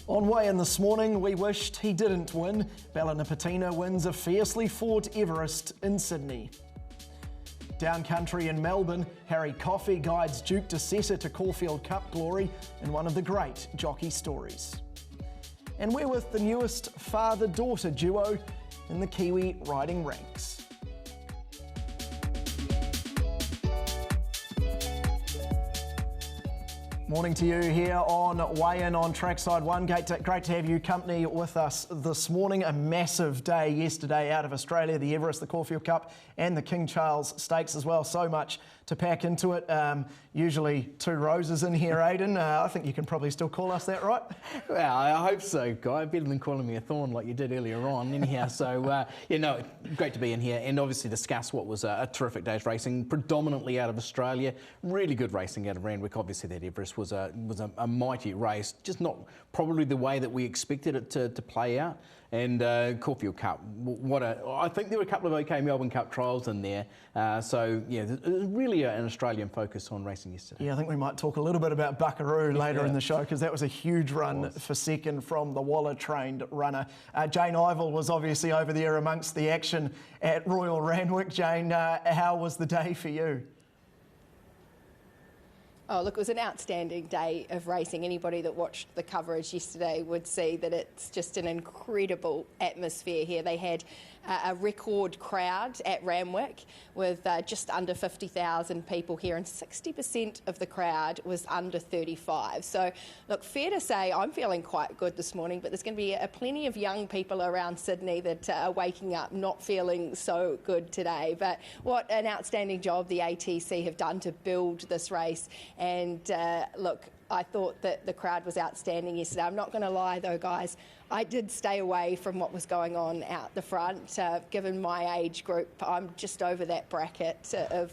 On weigh-in this morning, we wished he didn't win. Bella Nipotina wins a fiercely fought Everest in Sydney. Down country in Melbourne, Harry Coffey guides Duke de Seta to Caulfield Cup glory in one of the great jockey stories. And we're with the newest father-daughter duo in the Kiwi riding ranks. Morning to you here on Weigh-In on Trackside 1. Great to have you company with us this morning. A massive day yesterday out of Australia, the Everest, the Caulfield Cup and the King Charles Stakes as well. So much to pack into it. Usually two roses in here, Aidan. I think you can probably still call us that, right? Well, I hope so, Guy. Better than calling me a thorn like you did earlier on anyhow. So, great to be in here and obviously discuss what was a terrific day's racing, predominantly out of Australia. Really good racing out of Randwick. Obviously that Everest was a mighty race, just not probably the way that we expected it to play out. And Caulfield Cup, I think there were a couple of OK Melbourne Cup trials in there. Really an Australian focus on racing yesterday. Yeah, I think we might talk a little bit about Buckaroo later in the show, because that was a huge run for second from the Waller-trained runner. Jayne Ivil was obviously over there amongst the action at Royal Randwick. Jayne, how was the day for you? Oh, look, it was an outstanding day of racing. Anybody that watched the coverage yesterday would see that it's just an incredible atmosphere here. They had a record crowd at Randwick with just under 50,000 people here, and 60% of the crowd was under 35. So, look, fair to say I'm feeling quite good this morning, but there's going to be plenty of young people around Sydney that are waking up not feeling so good today. But what an outstanding job the ATC have done to build this race. And look, I thought that the crowd was outstanding yesterday. I'm not going to lie though, guys, I did stay away from what was going on out the front. Given my age group, I'm just over that bracket of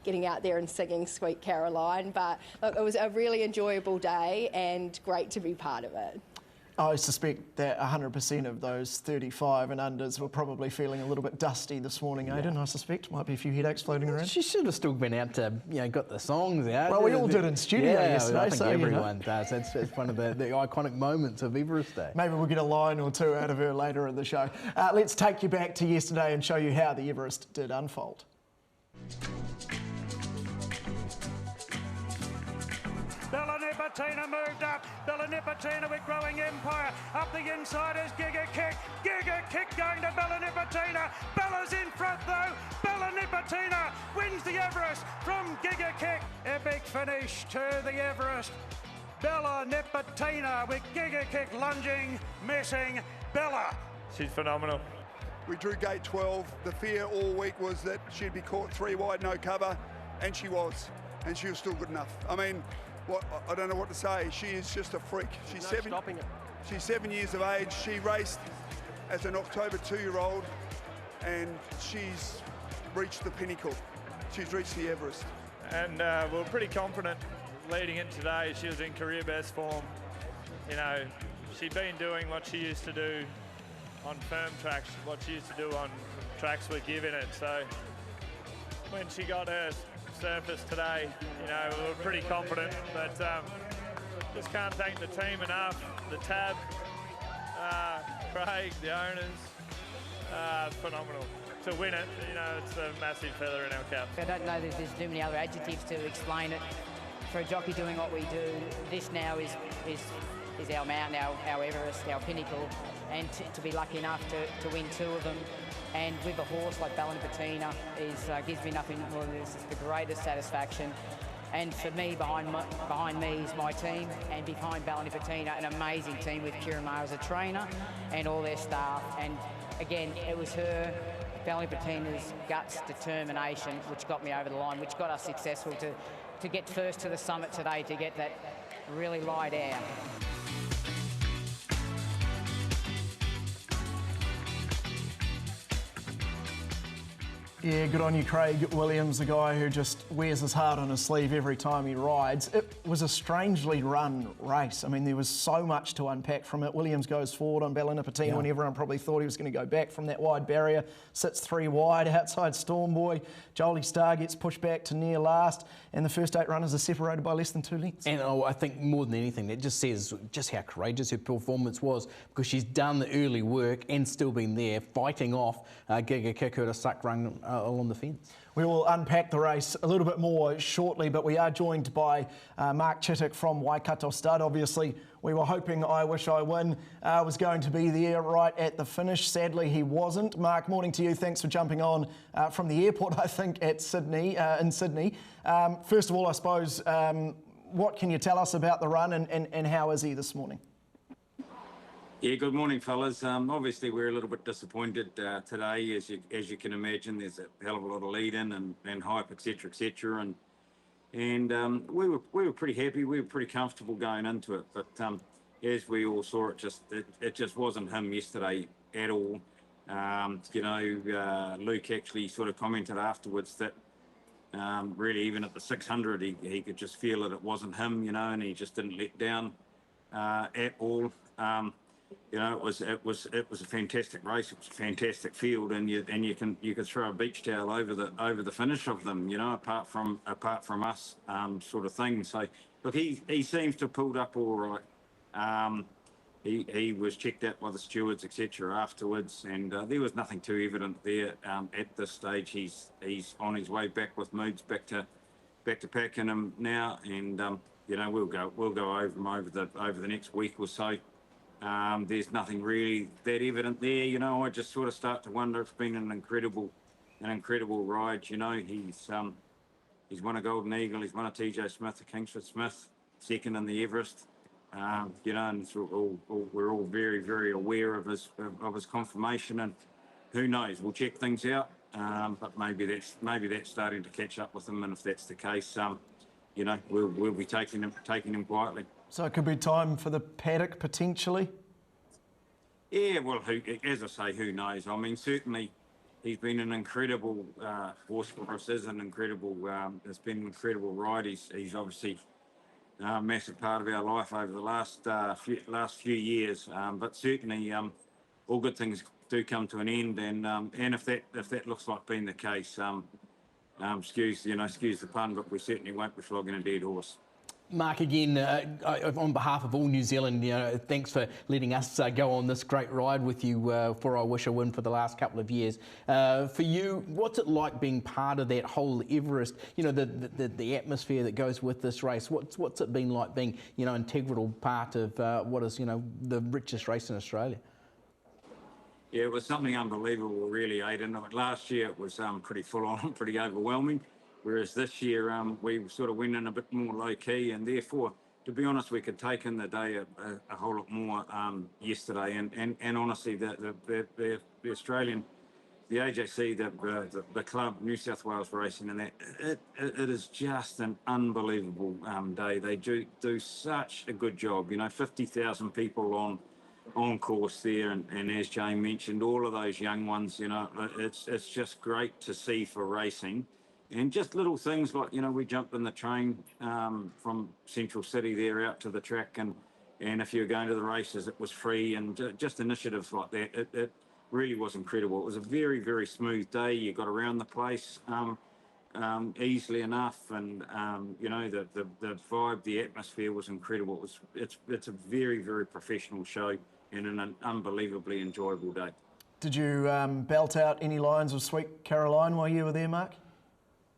getting out there and singing Sweet Caroline. But look, it was a really enjoyable day and great to be part of it. I suspect that 100% of those 35 and unders were probably feeling a little bit dusty this morning, Aidan. I suspect might be a few headaches floating around. She should have still been out to, got the songs out. Well, we all did in studio yesterday. I think everyone does. It's one of the iconic moments of Everest Day. Maybe we'll get a line or two out of her later in the show. Let's take you back to yesterday and show you how the Everest did unfold. Bella Nipotina moved up. Bella Nipotina with growing empire. Up the inside is Giga Kick. Giga Kick going to Bella Nipotina. Bella's in front though. Bella Nipotina wins the Everest from Giga Kick. Epic finish to the Everest. Bella Nipotina with Giga Kick lunging, missing Bella. She's phenomenal. We drew gate 12. The fear all week was that she'd be caught 3 wide, no cover, and she was. And she was still good enough. I mean, I don't know what to say. She is just a freak. She's She's 7 years of age. She raced as an October 2-year-old, and she's reached the pinnacle. She's reached the Everest. And we're pretty confident leading in today. She was in career best form. She'd been doing what she used to do on firm tracks, what she used to do on tracks with give in it. So when she got her surface today, we were pretty confident, but just can't thank the team enough, the tab, Craig, the owners, phenomenal. To win it, it's a massive feather in our cap. I don't know that there's too many other adjectives to explain it. For a jockey doing what we do, this now is our mountain, our Everest, our pinnacle, and to be lucky enough to win 2 of them. And with a horse like Bella Nipotina gives me nothing more than this. It's the greatest satisfaction. And for me, behind me is my team, and behind Bella Nipotina, an amazing team with Kieran Maher as a trainer and all their staff. And again, it was her, Bella Nipotina's guts, determination, which got me over the line, which got us successful to get first to the summit today, to get that really light air. Yeah, good on you, Craig Williams, the guy who just wears his heart on his sleeve every time he rides. It was a strangely run race. I mean, there was so much to unpack from it. Williams goes forward on Bella Nipotina when everyone probably thought he was going to go back from that wide barrier. Sits 3 wide outside Stormboy. Jolie Star gets pushed back to near last, and the first 8 runners are separated by less than 2 lengths. And I think more than anything, that just says just how courageous her performance was, because she's done the early work and still been there fighting off Giga Kick, her to suck run along the fence. We will unpack the race a little bit more shortly, but we are joined by Mark Chittick from Waikato Stud. Obviously, we were hoping I Wish I Win was going to be there right at the finish. Sadly, he wasn't. Mark, morning to you. Thanks for jumping on from the airport, I think, at Sydney, in Sydney. First of all, I suppose, what can you tell us about the run and how is he this morning? Yeah, good morning, fellas. Obviously, we're a little bit disappointed today, as you can imagine. There's a hell of a lot of lead-in and hype, etc., etc. And we were pretty happy. We were pretty comfortable going into it. But as we all saw, it just wasn't him yesterday at all. Luke actually sort of commented afterwards that really, even at the 600, he could just feel that it wasn't him, and he just didn't let down at all. It was a fantastic race. It was a fantastic field, and you could throw a beach towel over the finish of them, apart from us, sort of thing. So look, he seems to have pulled up all right. He was checked out by the stewards, etc. afterwards, and there was nothing too evident there at this stage. He's on his way back with moods back to packing him now, and we'll go over him over the next week or so. There's nothing really that evident there, I just sort of start to wonder. It's been an incredible ride. He's won a Golden Eagle, he's won a TJ Smith, a Kingsford Smith, second in the Everest. And we're all very, very aware of his confirmation, and who knows, we'll check things out. But maybe that's starting to catch up with him, and if that's the case, we'll be taking him quietly. So it could be time for the paddock, potentially? Yeah, well, as I say, who knows? I mean, certainly he's been an incredible horse for us. It's been an incredible ride. He's obviously a massive part of our life over the last few years. But certainly, all good things do come to an end, and if that looks like being the case, excuse the pun, but we certainly won't be flogging a dead horse. Mark, again, on behalf of all New Zealand, thanks for letting us go on this great ride with you for I Wish I Win for the last couple of years. For you, what's it like being part of that whole Everest, the atmosphere that goes with this race? What's it been like being, integral part of what is, the richest race in Australia? Yeah, it was something unbelievable, really, Aidan. Last year it was pretty full on, pretty overwhelming. Whereas this year we sort of went in a bit more low key, and therefore, to be honest, we could take in the day a whole lot more yesterday. And honestly, the Australian, the AJC, the club, New South Wales Racing, and that it is just an unbelievable day. They do such a good job. 50,000 people on course there, and as Jayne mentioned, all of those young ones. It's just great to see for racing. And just little things like, we jumped in the train from Central City there out to the track, and if you were going to the races, it was free, and just initiatives like that. It really was incredible. It was a very, very smooth day. You got around the place easily enough, and the vibe, the atmosphere was incredible. It's a very, very professional show and an unbelievably enjoyable day. Did you belt out any lines of Sweet Caroline while you were there, Mark?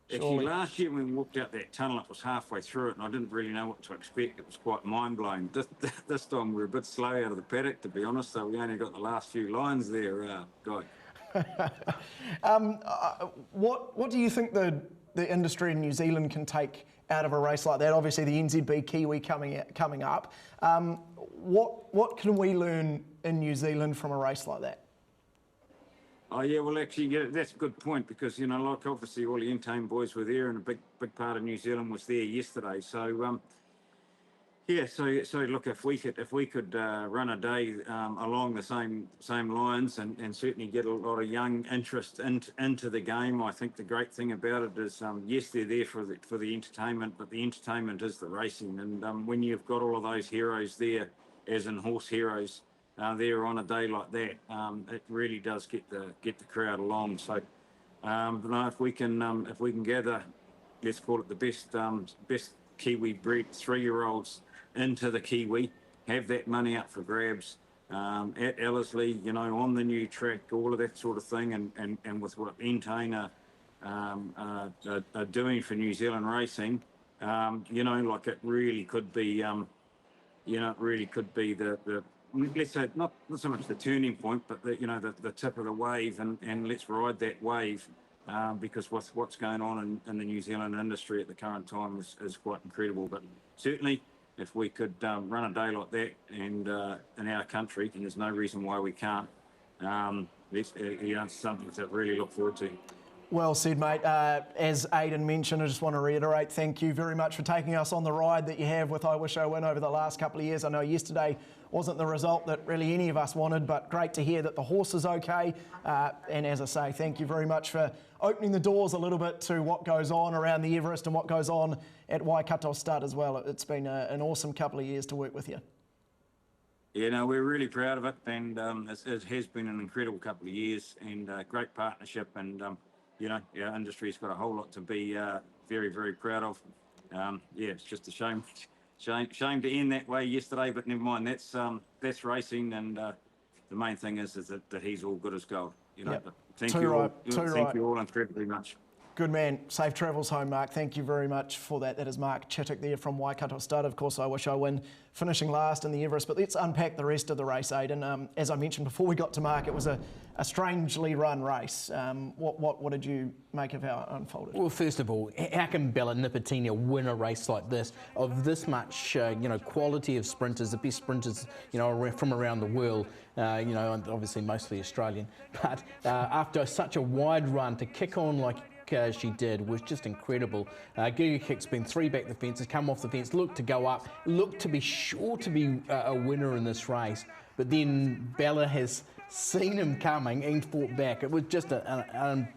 Actually, last year when we walked out that tunnel, it was halfway through it, and I didn't really know what to expect. It was quite mind-blowing. This time we were a bit slow out of the paddock, to be honest, so we only got the last few lines there, Guy. What do you think the industry in New Zealand can take out of a race like that? Obviously, the NZB Kiwi coming up. What can we learn in New Zealand from a race like that? Oh yeah, well actually, that's a good point, because like obviously all the Entame boys were there, and a big part of New Zealand was there yesterday. So Yeah, so look, if we could run a day along the same lines and certainly get a lot of young interest into the game. I think the great thing about it is yes, they're there for the entertainment, but the entertainment is the racing. And when you've got all of those heroes there, as in horse heroes, there on a day like that, it really does get the crowd along. So no, if we can gather, let's call it the best Kiwi bred 3-year-olds into the Kiwi, have that money up for grabs at Ellerslie, on the new track, all of that sort of thing, and with what Entain are doing for New Zealand racing, like it really could be, the let's say not so much the turning point, but the tip of the wave, and let's ride that wave. Because what's going on in the New Zealand industry at the current time is quite incredible. But certainly, if we could run a day like that and in our country, and there's no reason why we can't, it's something to really look forward to. Well said, mate. As Aidan mentioned, I just want to reiterate, thank you very much for taking us on the ride that you have with I Wish I Win over the last couple of years. I know yesterday wasn't the result that really any of us wanted, but great to hear that the horse is okay. And as I say, thank you very much for opening the doors a little bit to what goes on around the Everest and what goes on at Waikato Stud as well. It's been an awesome couple of years to work with you. Yeah, no, we're really proud of it, and it has been an incredible couple of years and great partnership, and our industry's got a whole lot to be very, very proud of. It's just a shame to end that way yesterday, but never mind. That's racing, and the main thing is that he's all good as gold. Yep. But thank you all incredibly much. Good man. Safe travels home, Mark. Thank you very much for that. That is Mark Chittick there from Waikato Stud. Of course, I Wish I Win, finishing last in the Everest. But let's unpack the rest of the race, Aidan. As I mentioned before we got to Mark, it was a strangely run race. What did you make of how it unfolded? Well, first of all, how can Bella Nipotina win a race like this, of this much, quality of sprinters, the best sprinters, from around the world, obviously mostly Australian. But after such a wide run, to kick on like she did was just incredible. Giga Kick's been 3 back the fences, come off the fence, looked to go up, looked to be sure to be a winner in this race. But then Bella has seen him coming and fought back. It was just a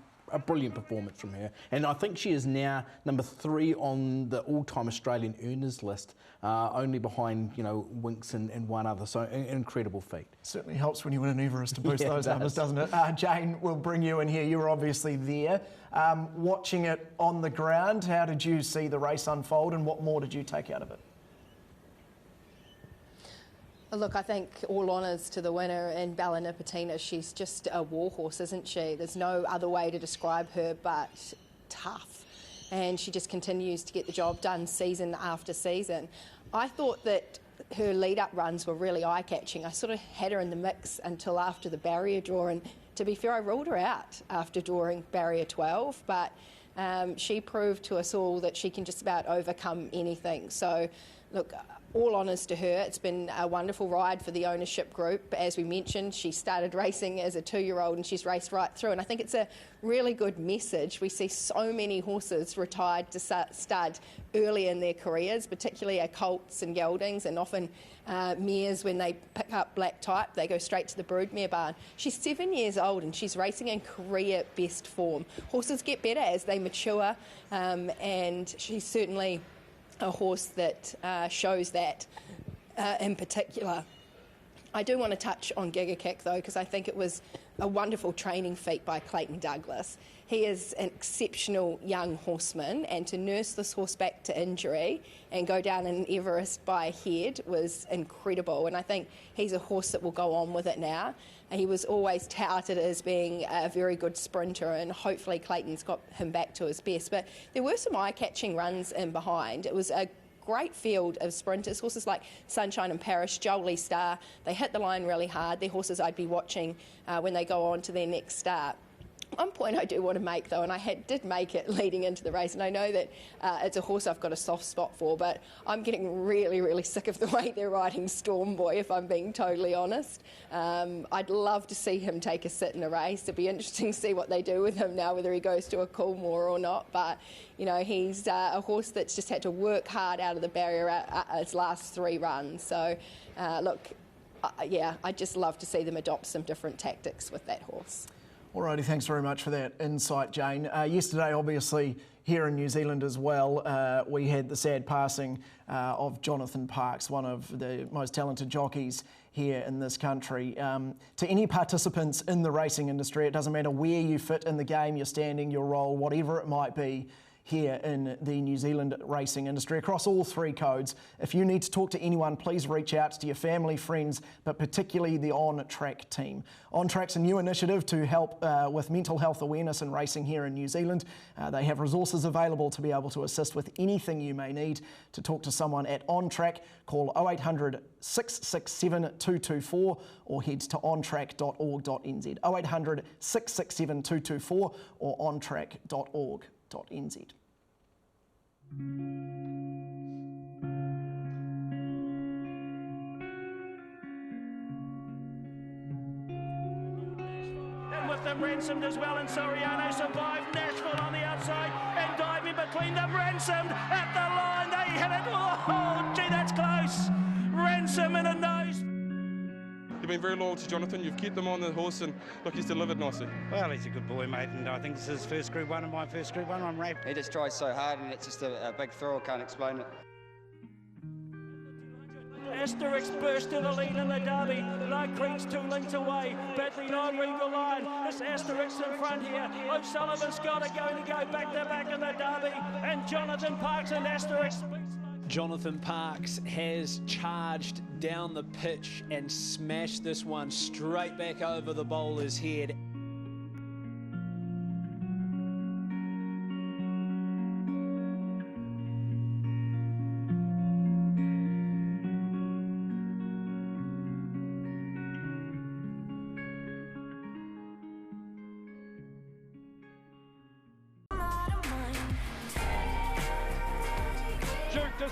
brilliant performance from her. And I think she is now number 3 on the all-time Australian earners list, only behind, Winks and one other. So an incredible feat. Certainly helps when you win an Everest to boost those numbers, doesn't it? Jayne, we'll bring you in here. You were obviously there. Watching it on the ground, how did you see the race unfold and what more did you take out of it? Look, I think all honours to the winner in Bella Nipotina. She's just a warhorse, isn't she? There's no other way to describe her but tough. And she just continues to get the job done season after season. I thought that her lead-up runs were really eye-catching. I sort of had her in the mix until after the barrier draw, and to be fair, I ruled her out after drawing barrier 12, but she proved to us all that she can just about overcome anything. So, look, all honours to her. It's been a wonderful ride for the ownership group. As we mentioned, she started racing as a 2-year-old and she's raced right through. And I think it's a really good message. We see so many horses retired to stud early in their careers, particularly our colts and geldings, and often mares, when they pick up black type, they go straight to the broodmare barn. She's 7 years old and she's racing in career best form. Horses get better as they mature, and she's certainly a horse that shows that in particular. I do want to touch on Giga Kick though, because I think it was a wonderful training feat by Clayton Douglas. He is an exceptional young horseman, and to nurse this horse back to injury and go down in Everest by head was incredible. And I think he's a horse that will go on with it now. He was always touted as being a very good sprinter, and hopefully Clayton's got him back to his best. But there were some eye-catching runs in behind. It was a great field of sprinters, horses like Sunshine and Parish, Jolie Star. They hit the line really hard. They're horses I'd be watching when they go on to their next start. One point I do want to make, though, and I did make it leading into the race, and I know that it's a horse I've got a soft spot for, but I'm getting really, really sick of the way they're riding Storm Boy, if I'm being totally honest. I'd love to see him take a sit in a race. It'd be interesting to see what they do with him now, whether he goes to a Coolmore or not. But, you know, he's a horse that's just had to work hard out of the barrier at his last 3 runs. So, look, yeah, I'd just love to see them adopt some different tactics with that horse. Alrighty, thanks very much for that insight, Jane. Yesterday, obviously, here in New Zealand as well, we had the sad passing of Jonathan Parkes, one of the most talented jockeys here in this country. To any participants in the racing industry, it doesn't matter where you fit in the game, your standing, your role, whatever it might be, here in the New Zealand racing industry across all 3 codes. If you need to talk to anyone, please reach out to your family, friends, but particularly the On Track team. On Track's a new initiative to help with mental health awareness in racing here in New Zealand. They have resources available to be able to assist with anything you may need. To talk to someone at On Track, call 0800 667 224 or head to ontrack.org.nz. 0800 667 224 or ontrack.org.nz. And with them ransomed as well, and Soriano survived. Nashville on the outside and diving between them. Ransomed at the line, they hit it. Oh, gee, that's close. Ransom in a nose. You've been very loyal to Jonathan. You've kept him on the horse, and look, he's delivered nicely. Well, he's a good boy, mate, and I think this is his first Group 1 and my first Group 1. I'm wrapped. He just tries so hard, and it's just a big thrill. I can't explain it. Asterix burst to the lead in the derby. Light Creek's 2 lengths away, battling on Regal Line. It's Asterix in front here. O'Sullivan Scott are going to go back to back in the derby, and Jonathan Parkes and Asterix. Jonathan Parkes has charged down the pitch and smashed this one straight back over the bowler's head.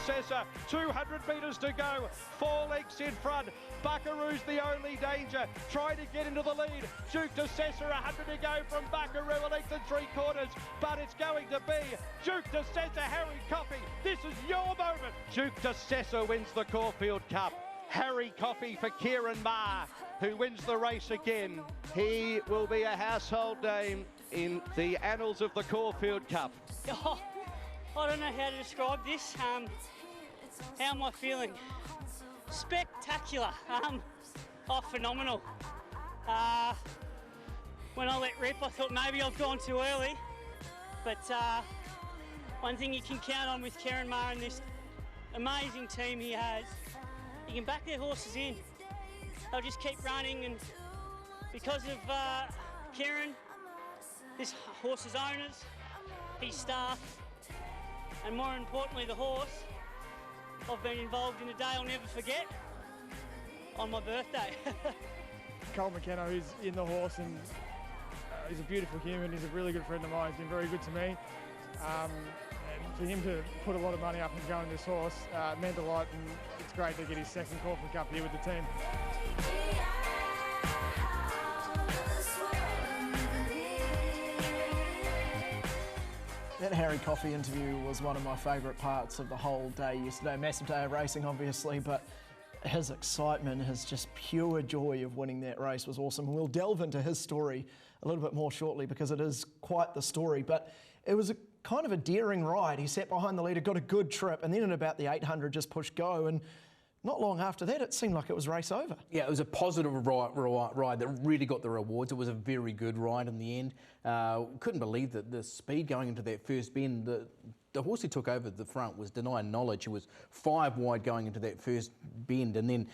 Cesar, 200 metres to go, 4 lengths in front. Buckaroo's the only danger, trying to get into the lead. Duke de Cesar, 100 to go from Buckaroo, a length and 3/4, but it's going to be Duke de Cesar, Harry Coffey. This is your moment. Duke de Cesar wins the Caulfield Cup. Harry Coffey for Kieran Maher, who wins the race again. He will be a household name in the annals of the Caulfield Cup. Oh, I don't know how to describe this. How am I feeling? Spectacular. Phenomenal. When I let rip, I thought maybe I've gone too early. But one thing you can count on with Kieran Maher and this amazing team he has, you can back their horses in. They'll just keep running, and because of Kieran, this horse's owners, his staff, and more importantly the horse, I've been involved in a day I'll never forget on my birthday. Cole McKenna, who's in the horse, and he's a beautiful human. He's a really good friend of mine. He's been very good to me. And for him to put a lot of money up and go in this horse meant a lot, and it's great to get his second Caulfield Cup here with the team. That Harry Coffey interview was one of my favourite parts of the whole day yesterday. Massive day of racing, obviously, but his excitement, his just pure joy of winning that race was awesome. And we'll delve into his story a little bit more shortly because it is quite the story. But it was a kind of a daring ride. He sat behind the leader, got a good trip, and then in about the 800 just pushed go. And not long after that, it seemed like it was race over. Yeah, it was a positive ride that really got the rewards. It was a very good ride in the end. Couldn't believe that the speed going into that first bend. The horse who took over the front was Denying Knowledge. He was 5 wide going into that first bend, and then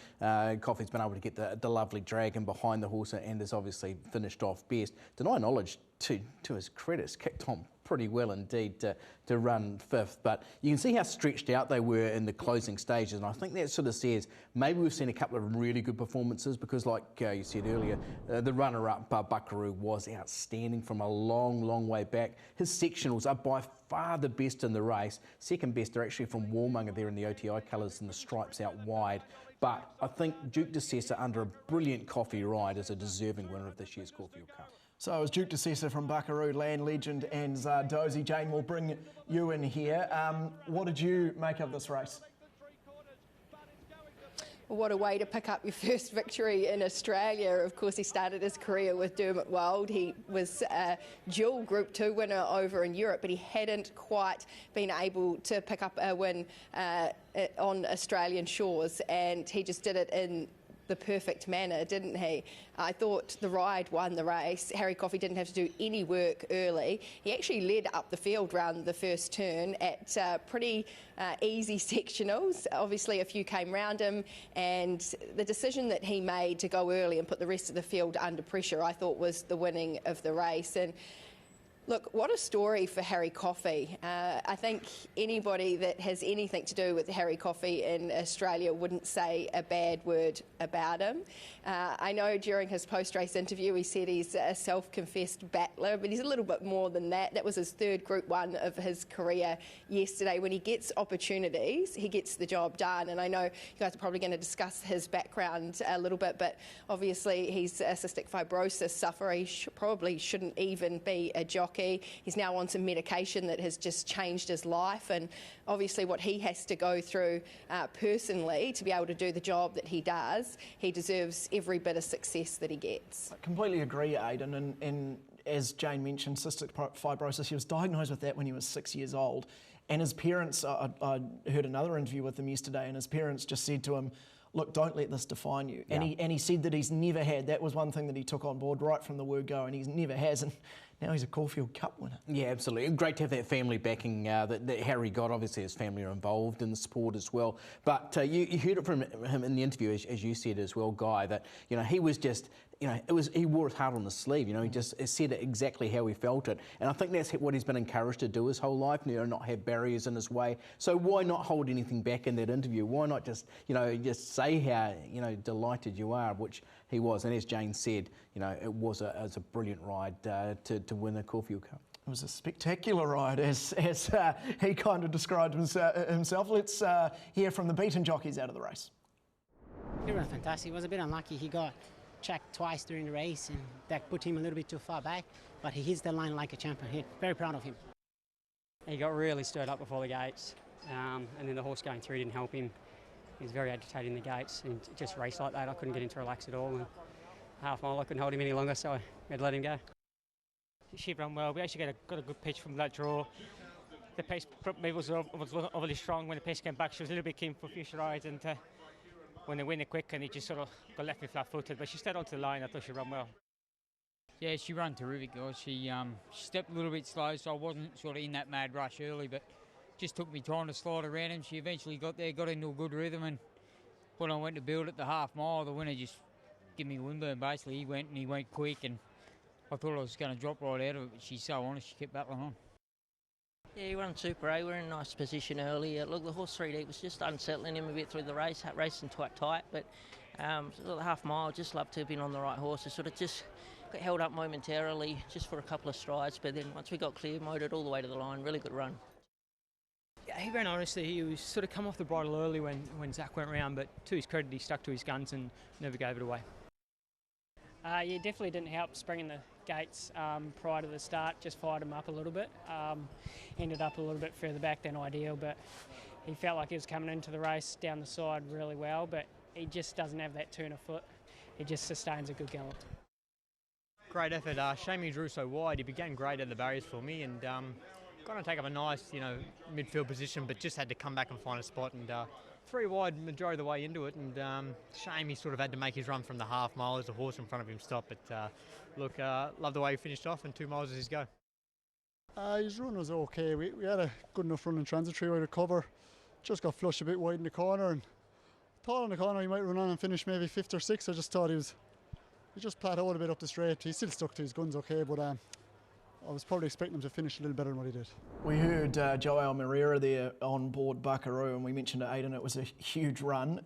Coffey's been able to get the lovely dragon behind the horse and has obviously finished off best. Denying Knowledge, to his credit, kicked on pretty well indeed to run 5th. But you can see how stretched out they were in the closing stages, and I think that sort of says maybe we've seen a couple of really good performances, because like you said earlier, the runner-up Buckaroo was outstanding from a long way back. His sectionals are by far the best in the race. Second best are actually from Warmonger there in the OTI colours and the stripes out wide. But I think Duke de Sessa, under a brilliant Coffey ride, is a deserving winner of this year's Caulfield Cup. So it was Duke de Sessa from Buckaroo, Land Legend and Zardozi. Jayne, we'll bring you in here. What did you make of this race? What a way to pick up your first victory in Australia. Of course, he started his career with Dermot Wild. He was a dual Group 2 winner over in Europe, but he hadn't quite been able to pick up a win on Australian shores, and he just did it in the perfect manner, didn't he? I thought the ride won the race. Harry Coffey didn't have to do any work early. He actually led up the field round the first turn at pretty easy sectionals. Obviously a few came round him, and the decision that he made to go early and put the rest of the field under pressure, I thought, was the winning of the race. And look, what a story for Harry Coffey. I think anybody that has anything to do with Harry Coffey in Australia wouldn't say a bad word about him. I know during his post-race interview he said he's a self-confessed battler, but he's a little bit more than that. That was his 3rd Group 1 of his career yesterday. When he gets opportunities, he gets the job done. And I know you guys are probably going to discuss his background a little bit, but obviously he's a cystic fibrosis sufferer. He probably shouldn't even be a jockey. He's now on some medication that has just changed his life, and obviously what he has to go through personally to be able to do the job that he does, he deserves every bit of success that he gets. I completely agree, Aidan, and as Jayne mentioned, cystic fibrosis, he was diagnosed with that when he was 6 years old, and his parents, I heard another interview with him yesterday, and his parents just said to him, look, don't let this define you. Yeah. And he said that he's never had, that was one thing that he took on board right from the word go, and he never has, and now he's a Caulfield Cup winner. Yeah, absolutely. Great to have that family backing that Harry got. Obviously, his family are involved in the sport as well. But you heard it from him in the interview, as you said as well, Guy, that he was just, he wore his heart on his sleeve. He just said it exactly how he felt it. And I think that's what he's been encouraged to do his whole life, not have barriers in his way. So why not hold anything back in that interview? Why not just, just say how, delighted you are, which he was. And as Jayne said, it was a brilliant ride to win the Caulfield Cup. It was a spectacular ride, as he kind of described himself. Let's hear from the beaten jockeys out of the race. He ran fantastic. He was a bit unlucky. He got checked twice during the race, and that put him a little bit too far back, but he hits the line like a champion. Very proud of him. He got really stirred up before the gates, and then the horse going through didn't help him. He was very agitated in the gates, and just raced like that. I couldn't get him to relax at all. And half mile, I couldn't hold him any longer, so I had to let him go. She ran well. We actually got a good pitch from that draw. The pace was overly strong. When the pace came back, she was a little bit keen for future rides, and when they win it quick, and he just sort of got left me flat-footed. But she stayed onto the line. I thought she ran well. Yeah, she ran terrific, guys. She stepped a little bit slow, so I wasn't sort of in that mad rush early, but just took me time to slide around him. She eventually got there, got into a good rhythm, and when I went to build at the half mile, the winner just gave me a windburn basically. He went quick, and I thought I was going to drop right out of it, but she's so honest, she kept battling on. Yeah, he ran super, eh? We're in a nice position early. Look, the horse 3D was just unsettling him a bit through the race, racing quite tight, but the half mile, just loved to have been on the right horse. It sort of just got held up momentarily, just for a couple of strides, but then once we got clear, motored all the way to the line. Really good run. Yeah, he ran honestly. He was sort of come off the bridle early when Zach went round, but to his credit, he stuck to his guns and never gave it away. Yeah, definitely didn't help springing the gates prior to the start, just fired him up a little bit. Ended up a little bit further back than ideal, but he felt like he was coming into the race down the side really well, but he just doesn't have that turn of foot. He just sustains a good gallop. Great effort. Shame he drew so wide. He began great at the barriers for me, and got to take up a nice, midfield position, but just had to come back and find a spot, and 3 wide majority of the way into it, and shame he sort of had to make his run from the half mile as the horse in front of him stopped, but look, love the way he finished off, and 2 miles is his go. His run was okay. We had a good enough run in transitory way to cover. Just got flushed a bit wide in the corner, and thought in the corner he might run on and finish maybe 5th or 6th. I just thought he just plateaued a bit up the straight. He still stuck to his guns okay, but I was probably expecting him to finish a little better than what he did. We heard Joel Moreira there on board Buckaroo, and we mentioned to Aidan it was a huge run.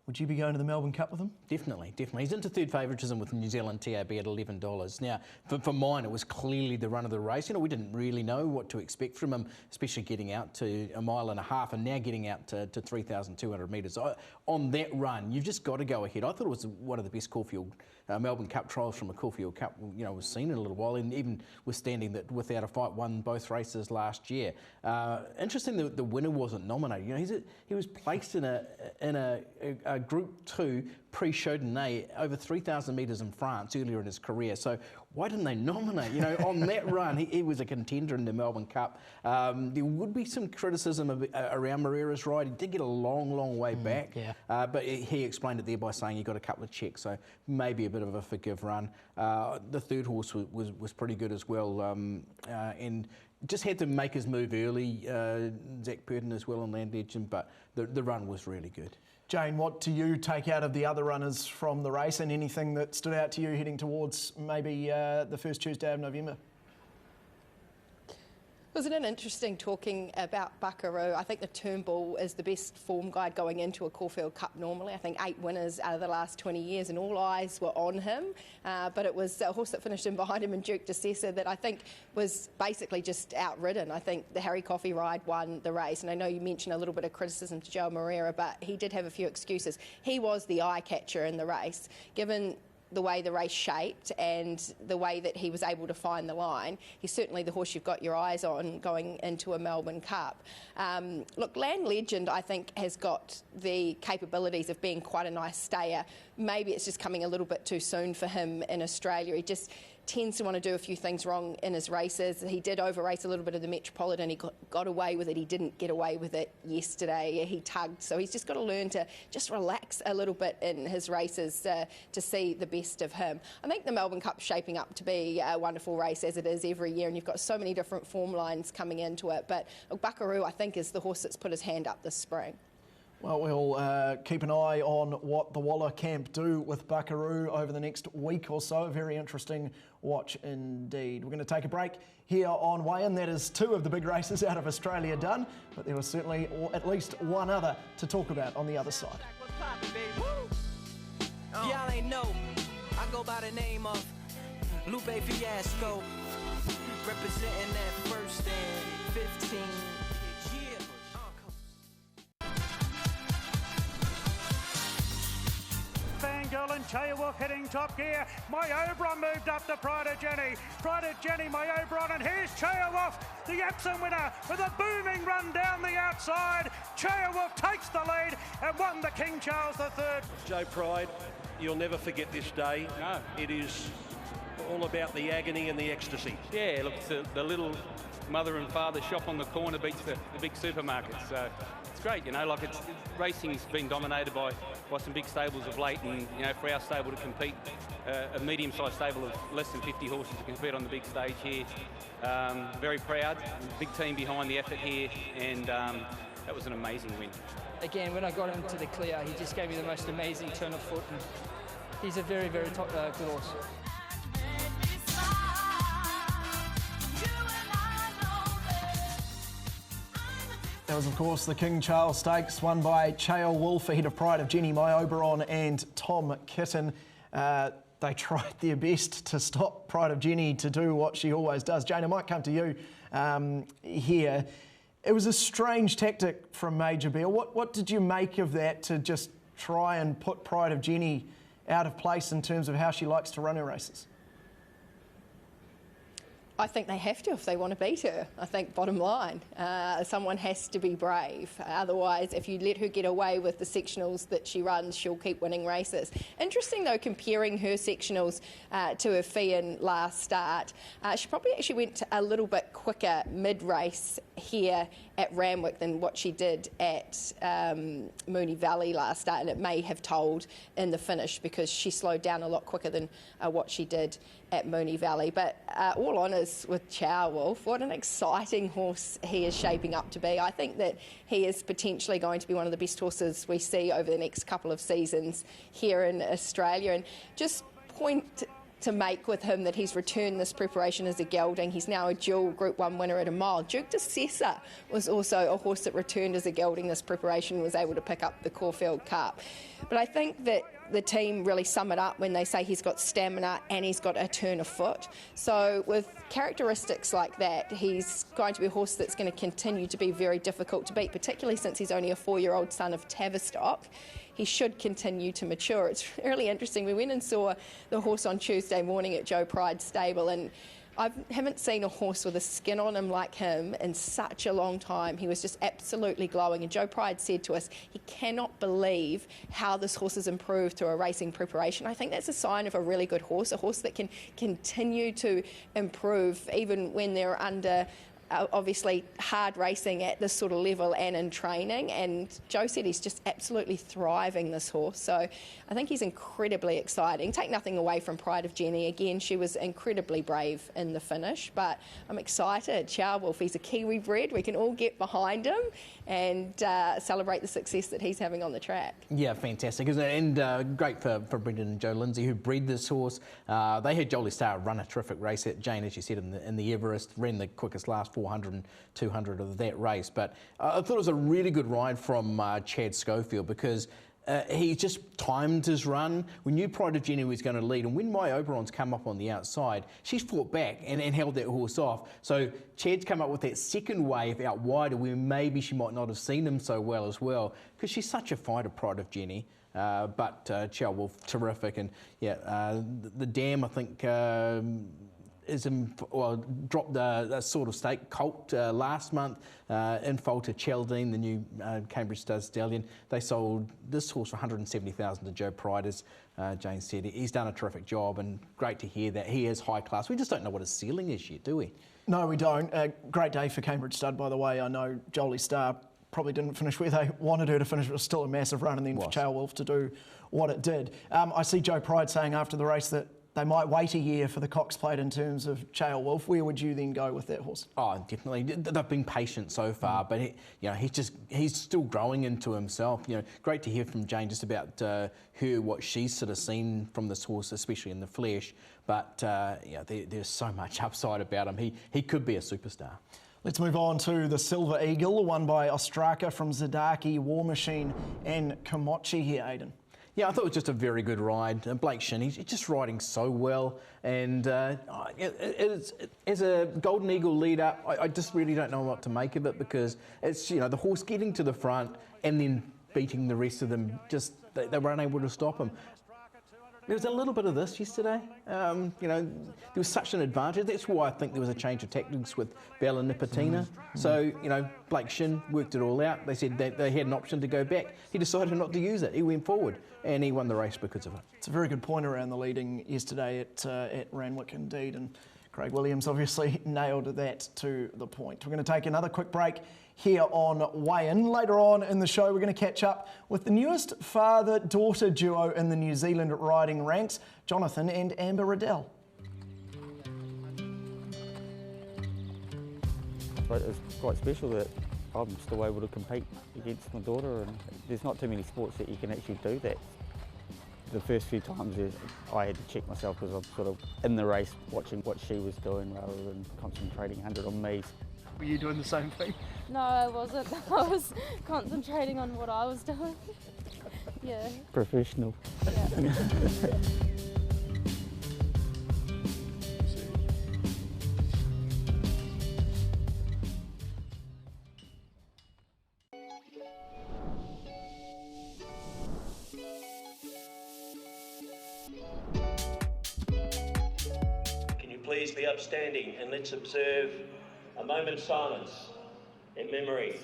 Would you be going to the Melbourne Cup with him? Definitely. He's into third favouritism with New Zealand TAB at $11. Now, for mine, it was clearly the run of the race. We didn't really know what to expect from him, especially getting out to 1.5 miles and now getting out to 3,200 metres. On that run, you've just got to go ahead. I thought it was one of the best Caulfield Melbourne Cup trials from a Caulfield Cup, we've seen in a little while, and even withstanding that without a fight, won both races last year. Interesting that the winner wasn't nominated. He was placed in a Group 2 pre-Chardonnay over 3,000 metres in France earlier in his career. So why didn't they nominate? On that run, he was a contender in the Melbourne Cup. There would be some criticism around Moreira's ride. He did get a long way back, but he explained it there by saying he got a couple of checks, so maybe a bit of a forgive run. The third horse was pretty good as well, and just had to make his move early. Zach Purton as well on Land Legend, but the run was really good. Jayne, what do you take out of the other runners from the race, and anything that stood out to you heading towards maybe the first Tuesday of November? Wasn't it interesting talking about Buckaroo? I think the Turnbull is the best form guide going into a Caulfield Cup normally. I think 8 winners out of the last 20 years, and all eyes were on him. But it was a horse that finished in behind him in Duke Decessor that I think was basically just outridden. I think the Harry Coffey ride won the race. And I know you mentioned a little bit of criticism to Joel Moreira, but he did have a few excuses. He was the eye catcher in the race, given the way the race shaped and the way that he was able to find the line. He's certainly the horse you've got your eyes on going into a Melbourne Cup. Look, Land Legend, I think, has got the capabilities of being quite a nice stayer. Maybe it's just coming a little bit too soon for him in Australia. He just tends to want to do a few things wrong in his races. He did over-race a little bit of the Metropolitan. He got away with it. He didn't get away with it yesterday. He tugged. So he's just got to learn to just relax a little bit in his races to see the best of him. I think the Melbourne Cup's shaping up to be a wonderful race, as it is every year, and you've got so many different form lines coming into it. But Buckaroo, I think, is the horse that's put his hand up this spring. Well, we'll keep an eye on what the Waller camp do with Buckaroo over the next week or so. A very interesting watch indeed. We're going to take a break here on Weigh In. That is 2 of the big races out of Australia done, but there was certainly at least one other to talk about on the other side. Y'all ain't know, I go by the name of Lupe Fiasco, representing that first and 15. Fangirl and Chayawalk hitting top gear. My Oberon moved up to Pride of Jenny. Pride of Jenny, my Oberon, and here's Chayawalk, the Epsom winner, with a booming run down the outside. Chayawalk takes the lead and won the King Charles III. Joe Pride, you'll never forget this day. No. It is all about the agony and the ecstasy. Yeah, look, the little mother and father shop on the corner beats the big supermarket. So it's great, racing's been dominated by some big stables of late, and for our stable to compete, a medium-sized stable of less than 50 horses to compete on the big stage here. Very proud, big team behind the effort here, and that was an amazing win. Again, when I got him to the clear, he just gave me the most amazing turn of foot, and he's a very, very top good horse. That was, of course, the King Charles Stakes, won by Chael Wolf ahead of Pride of Jenny, My Oberon and Tom Kitten. They tried their best to stop Pride of Jenny to do what she always does. Jayne, I might come to you here. It was a strange tactic from Major Beale. What did you make of that, to just try and put Pride of Jenny out of place in terms of how she likes to run her races? I think they have to if they want to beat her. I think bottom line, someone has to be brave. Otherwise, if you let her get away with the sectionals that she runs, she'll keep winning races. Interesting though, comparing her sectionals to her Fian last start. She probably actually went a little bit quicker mid-race here at Randwick than what she did at Moonee Valley last start, and it may have told in the finish because she slowed down a lot quicker than what she did at Moonee Valley. But all honours with Chow Wolf. What an exciting horse he is shaping up to be. I think that he is potentially going to be one of the best horses we see over the next couple of seasons here in Australia. And just point to make with him that he's returned this preparation as a gelding. He's now a dual Group 1 winner at a mile. Duke de Sessa was also a horse that returned as a gelding this preparation and was able to pick up the Caulfield Cup. But I think that the team really sum it up when they say he's got stamina and he's got a turn of foot. So with characteristics like that, he's going to be a horse that's going to continue to be very difficult to beat, particularly since he's only a 4-year-old son of Tavistock. He should continue to mature. It's really interesting. We went and saw the horse on Tuesday morning at Joe Pride's stable, and I haven't seen a horse with a skin on him like him in such a long time. He was just absolutely glowing. And Joe Pride said to us he cannot believe how this horse has improved through a racing preparation. I think that's a sign of a really good horse, a horse that can continue to improve even when they're under obviously hard racing at this sort of level and in training. And Joe said he's just absolutely thriving, this horse. So I think he's incredibly exciting. Take nothing away from Pride of Jenny. Again, she was incredibly brave in the finish, but I'm excited. Chow Wolf, he's a Kiwi bred. We can all get behind him and celebrate the success that he's having on the track. Yeah, fantastic, isn't it? And great for Brendan and Joe Lindsay, who bred this horse. They had Jolie Star run a terrific race at Jayne, as you said, in the Everest, ran the quickest last 400 and 200 of that race. But I thought it was a really good ride from Chad Schofield, because he just timed his run. We knew Pride of Jenny was going to lead, and when My Oberon's come up on the outside, she's fought back and held that horse off. So Chad's come up with that second wave out wider, where maybe she might not have seen him so well as well, because she's such a fighter, Pride of Jenny. But Chow Wolf, terrific. And yeah, the dam, I think, dropped the sort of stake colt last month in foal to Cheldine, the new Cambridge Stud stallion. They sold this horse for $170,000 to Joe Pride, as Jane said. He's done a terrific job, and great to hear that he is high class. We just don't know what his ceiling is yet, do we? No, we don't. Great day for Cambridge Stud, by the way. I know Jolie Star probably didn't finish where they wanted her to finish. It was still a massive run, and then for Chow Wolf to do what it did. I see Joe Pride saying after the race that they might wait a year for the Cox Plate in terms of Chow Wolf. Where would you then go with that horse? Oh, definitely. They've been patient so far, but he's still growing into himself. Great to hear from Jane just about what she's sort of seen from this horse, especially in the flesh. But there's so much upside about him. He could be a superstar. Let's move on to the Silver Eagle, won by Ostraka from Zadaki, War Machine and Komochi here, Aidan. Yeah, I thought it was just a very good ride. Blake Shin, he's just riding so well. And as a Golden Eagle leader, I just really don't know what to make of it, because it's, the horse getting to the front and then beating the rest of them, just they were unable to stop him. There was a little bit of this yesterday. There was such an advantage. That's why I think there was a change of tactics with Bella Nipotina. So, Blake Shin worked it all out. They said that they had an option to go back. He decided not to use it. He went forward, and he won the race because of it. It's a very good point around the leading yesterday at Randwick indeed, and Craig Williams obviously nailed that to the point. We're going to take another quick break here on Weigh In. Later on in the show, we're going to catch up with the newest father-daughter duo in the New Zealand riding ranks, Jonathan and Amber Riddell. But it's quite special that I'm still able to compete against my daughter, and there's not too many sports that you can actually do that. The first few times I had to check myself, because I'm sort of in the race watching what she was doing rather than concentrating 100 on me. Were you doing the same thing? No, I wasn't. I was concentrating on what I was doing. Yeah. Professional. Yeah. Can you please be upstanding, and let's observe a moment of silence in memory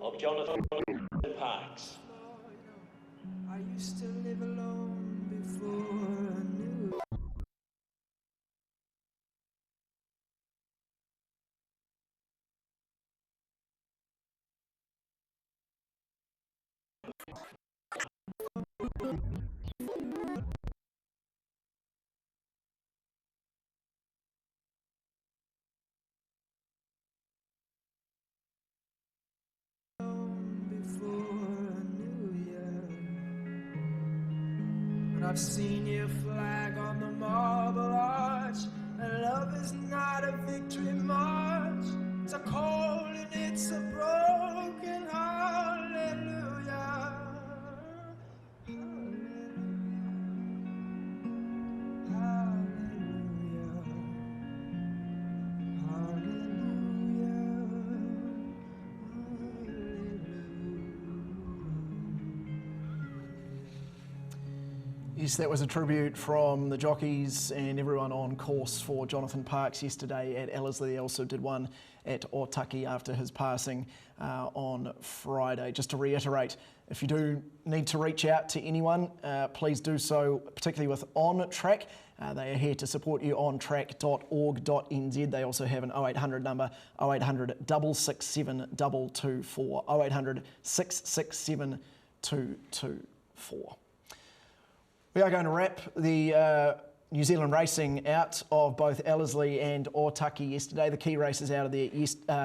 of Jonathan Parks. I used to live alone before I knew. I've seen your flag on the marble arch, and love is not a victory march. It's a cold and it's a broken hallelujah. Yes, that was a tribute from the jockeys and everyone on course for Jonathan Parkes yesterday at Ellerslie. They also did one at Otaki after his passing on Friday. Just to reiterate, if you do need to reach out to anyone, please do so, particularly with On Track. They are here to support you, ontrack.org.nz. They also have an 0800 number, 0800 667 224, 0800 667 224. We are going to wrap the New Zealand racing out of both Ellerslie and Otaki yesterday. The key races out of there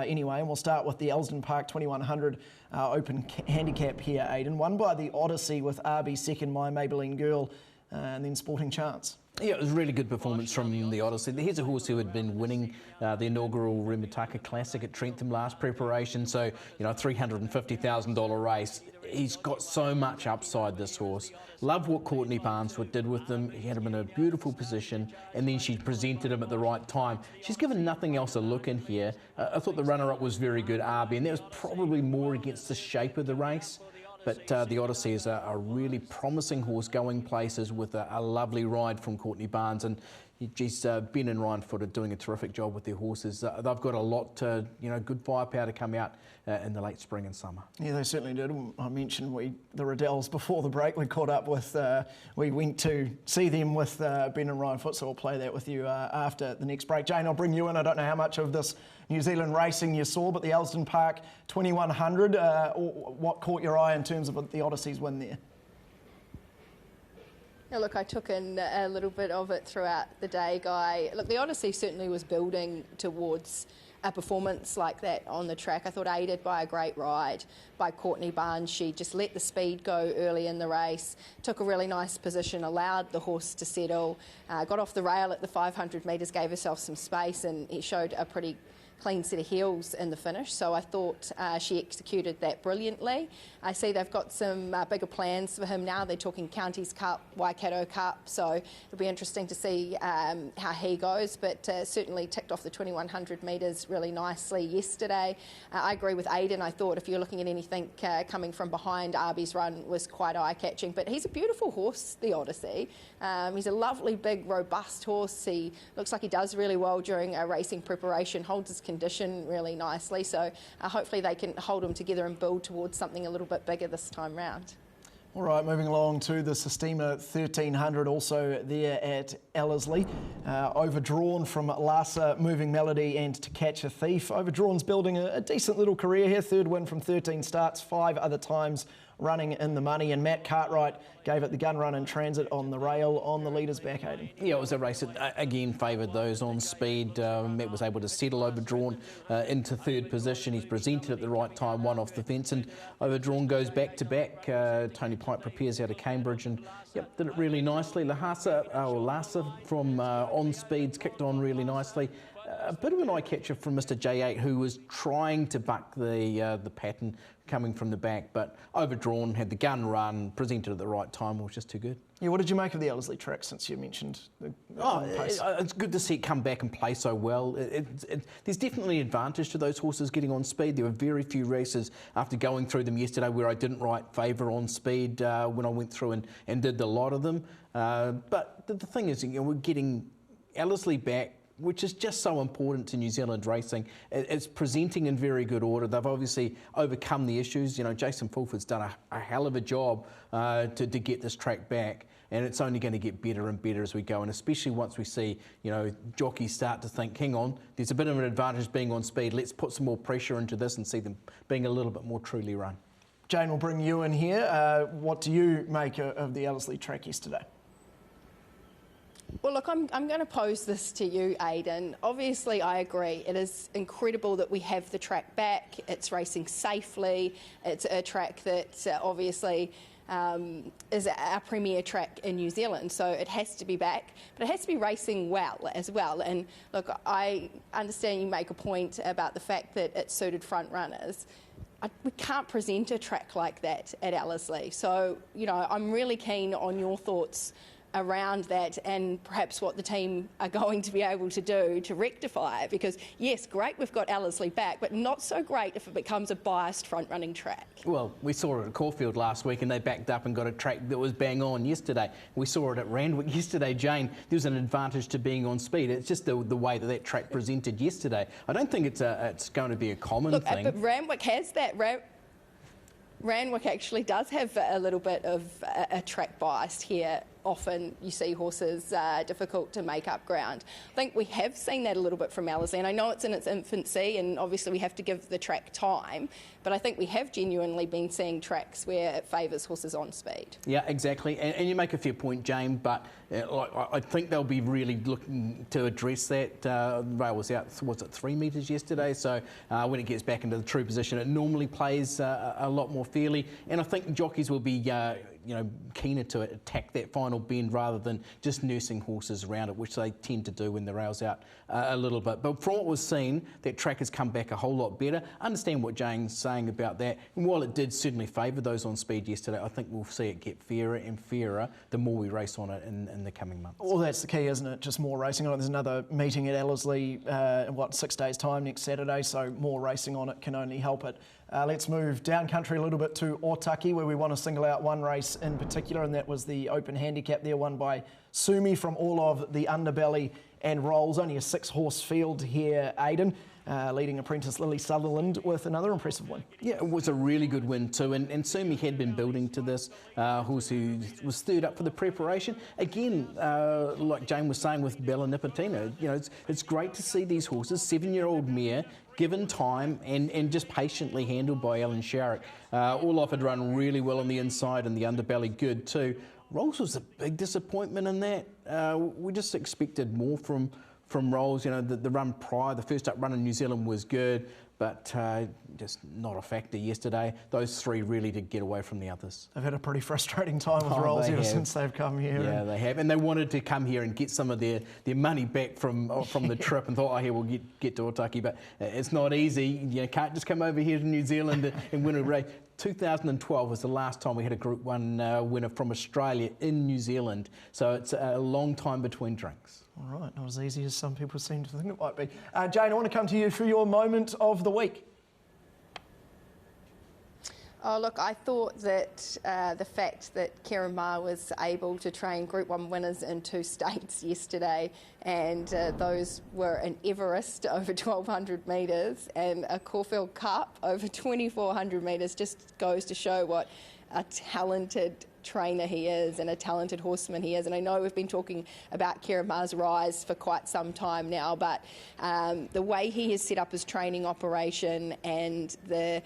anyway, and we'll start with the Elsdon Park 2100 Open Handicap here, Aidan. Won by the Odyssey with RB second, My Maybelline Girl, and then Sporting Chance. Yeah, it was a really good performance from the Odyssey. Here's a horse who had been winning the inaugural Remataka Classic at Trentham last preparation, so, you know, a $350,000 race. He's got so much upside, this horse. Love what Courtney Barnesford did with him. He had him in a beautiful position, and then she presented him at the right time. She's given nothing else a look in here. I thought the runner-up was very good, RB, and that was probably more against the shape of the race. But the Odyssey is a really promising horse going places with a lovely ride from Courtney Barnes. And geez, Ben and Ryan Foot are doing a terrific job with their horses. They've got a lot, good firepower to come out in the late spring and summer. Yeah, they certainly did. I mentioned the Riddells before the break. We caught up with, we went to see them with Ben and Ryan Foot, so we'll play that with you after the next break. Jayne, I'll bring you in. I don't know how much of this New Zealand racing you saw, but the Elsdon Park 2100, what caught your eye in terms of the Odyssey's win there? Yeah, look, I took in a little bit of it throughout the day, Guy. Look, the Odyssey certainly was building towards a performance like that on the track. I thought aided by a great ride by Courtney Barnes. She just let the speed go early in the race, took a really nice position, allowed the horse to settle, got off the rail at the 500 metres, gave herself some space, and it showed a pretty clean set of heels in the finish, so I thought she executed that brilliantly. I see they've got some bigger plans for him now. They're talking Counties Cup, Waikato Cup, so it'll be interesting to see how he goes, but certainly ticked off the 2100 metres really nicely yesterday. I agree with Aidan. I thought if you're looking at anything coming from behind, RB's run was quite eye-catching, but he's a beautiful horse, the Odyssey. He's a lovely, big, robust horse. He looks like he does really well during a racing preparation, holds his condition really nicely, so hopefully they can hold him together and build towards something a little bit bigger this time round. All right, moving along to the Sistema 1300, also there at Ellerslie. Overdrawn from Lhasa, Moving Melody and To Catch a Thief. Overdrawn's building a decent little career here. Third win from 13 starts, 5 other times running in the money, and Matt Cartwright gave it the gun run in transit on the rail on the leader's back, Aidan. Yeah, it was a race that again favoured those on speed. Matt was able to settle Overdrawn into third position. He's presented at the right time, one off the fence, and Overdrawn goes back to back. Tony Pipe prepares out of Cambridge and did it really nicely. Lhasa from on speeds kicked on really nicely. A bit of an eye catcher from Mr. J8, who was trying to buck the pattern coming from the back, but Overdrawn had the gun run, presented at the right time, was just too good. Yeah, what did you make of the Ellerslie track since you mentioned the pace? It's good to see it come back and play so well. There's definitely an advantage to those horses getting on speed. There were very few races after going through them yesterday where I didn't write favour on speed when I went through and did a lot of them. But the thing is, we're getting Ellerslie back, which is just so important to New Zealand racing. It's presenting in very good order. They've obviously overcome the issues. Jason Fulford's done a hell of a job to get this track back, and it's only going to get better and better as we go, and especially once we see, jockeys start to think, hang on, there's a bit of an advantage being on speed. Let's put some more pressure into this and see them being a little bit more truly run. Jayne, will bring you in here. What do you make of the Ellerslie track yesterday? Well, look, I'm going to pose this to you, Aidan. Obviously, I agree. It is incredible that we have the track back. It's racing safely. It's a track that obviously is our premier track in New Zealand, so it has to be back, but it has to be racing well as well. And look, I understand you make a point about the fact that it suited front runners. We can't present a track like that at Ellerslie, so I'm really keen on your thoughts around that and perhaps what the team are going to be able to do to rectify it, because yes, great we've got Ellerslie back, but not so great if it becomes a biased front-running track. Well, we saw it at Caulfield last week and they backed up and got a track that was bang on yesterday. We saw it at Randwick yesterday, Jane. There was an advantage to being on speed. It's just the way that track presented yesterday. I don't think it's going to be a common thing. But Randwick has that. Randwick actually does have a little bit of a track bias here. Often you see horses difficult to make up ground. I think we have seen that a little bit from Ellerslie, and I know it's in its infancy and obviously we have to give the track time, but I think we have genuinely been seeing tracks where it favours horses on speed. Yeah, exactly, and you make a fair point, Jane, but I think they'll be really looking to address that. The rail was out, was it 3 metres yesterday, so when it gets back into the true position it normally plays a lot more fairly, and I think jockeys will be keener to attack that final bend rather than just nursing horses around it, which they tend to do when the rail's out a little bit. But from what we've seen, that track has come back a whole lot better. Understand what Jayne's saying about that. And while it did certainly favour those on speed yesterday, I think we'll see it get fairer and fairer the more we race on it in the coming months. Well, that's the key, isn't it? Just more racing on it. There's another meeting at Ellerslie in 6 days' time next Saturday, so more racing on it can only help it. Let's move down country a little bit to Otaki, where we want to single out one race in particular, and that was the Open Handicap there, won by Sumi from all of the Underbelly and Rolls. Only a 6-horse field here, Aidan, leading apprentice Lily Sutherland with another impressive win. Yeah, it was a really good win too, and Sumi had been building to this horse who was third up for the preparation. Again, like Jane was saying with Bella Nipotina, it's great to see these horses, 7-year-old mare, given time and just patiently handled by Alan Sharrock. All off had run really well on the inside and the underbelly good too. Rolls was a big disappointment in that. We just expected more from Rolls. The run prior, the first up run in New Zealand was good, but just not a factor yesterday. Those 3 really did get away from the others. They've had a pretty frustrating time with Rolls ever since they've come here. Yeah, they have, and they wanted to come here and get some of their money back from the trip and thought, here, we'll get to Otaki, but it's not easy. You can't just come over here to New Zealand and win a race. 2012 was the last time we had a Group 1 winner from Australia in New Zealand, so it's a long time between drinks. All right, not as easy as some people seem to think it might be. Jane, I want to come to you for your moment of the week. Oh, look, I thought that the fact that Kieran Maher was able to train Group 1 winners in 2 states yesterday, and those were an Everest over 1,200 metres and a Caulfield Cup over 2,400 metres, just goes to show what a talented trainer he is and a talented horseman he is. And I know we've been talking about Kieran Maher's rise for quite some time now, but the way he has set up his training operation and the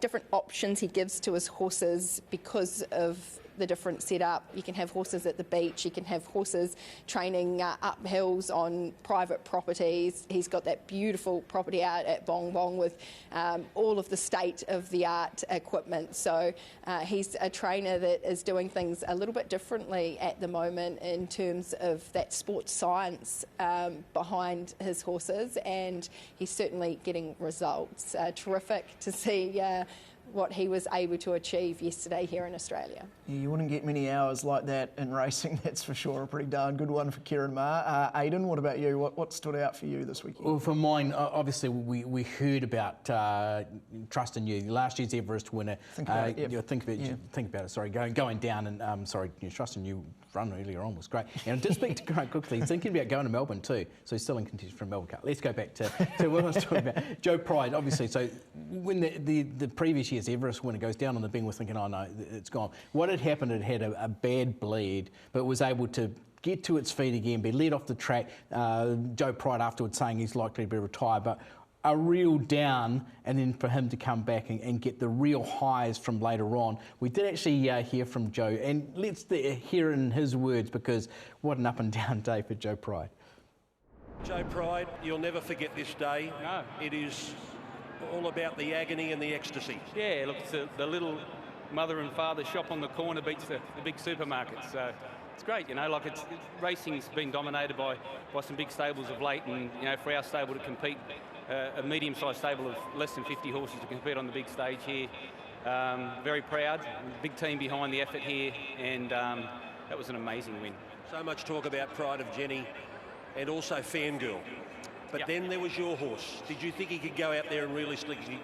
different options he gives to his horses because of the different setup. You can have horses at the beach, you can have horses training up hills on private properties. He's got that beautiful property out at Bong Bong with all of the state-of-the-art equipment. So he's a trainer that is doing things a little bit differently at the moment in terms of that sports science behind his horses, and he's certainly getting results. Terrific to see what he was able to achieve yesterday here in Australia. Yeah, you wouldn't get many hours like that in racing, that's for sure. A pretty darn good one for Kieran Maher. Aidan, what about you? What stood out for you this weekend? Well, for mine, obviously we heard about Trust in You, last year's Everest winner. Think about it. Sorry, going down and Trust in You run earlier on was great. And I did speak to Grant Cookley. He's thinking about going to Melbourne too, so he's still in contention for Melbourne Cup. Let's go back to what I was talking about. Joe Pride, obviously. So when the previous year's Everest winner goes down on the bin, we're thinking, oh no, it's gone. What had happened, it had a bad bleed, but was able to get to its feet again, be led off the track. Joe Pride afterwards saying he's likely to be retired, but a real down, and then for him to come back and get the real highs from later on. We did actually hear from Joe, and let's hear in his words, because what an up and down day for Joe Pride. Joe Pride, you'll never forget this day. No. It is all about the agony and the ecstasy. Yeah, look, it's the little mother and father shop on the corner beats the big supermarkets. So it's great, you know, like racing's been dominated by some big stables of late, and you know, for our stable to compete, a medium-sized stable of less than 50 horses to compete on the big stage here. Very proud, big team behind the effort here, and that was an amazing win. So much talk about Pride of Jenny and also Fangirl. But then there was your horse. Did you think he could go out there and realistically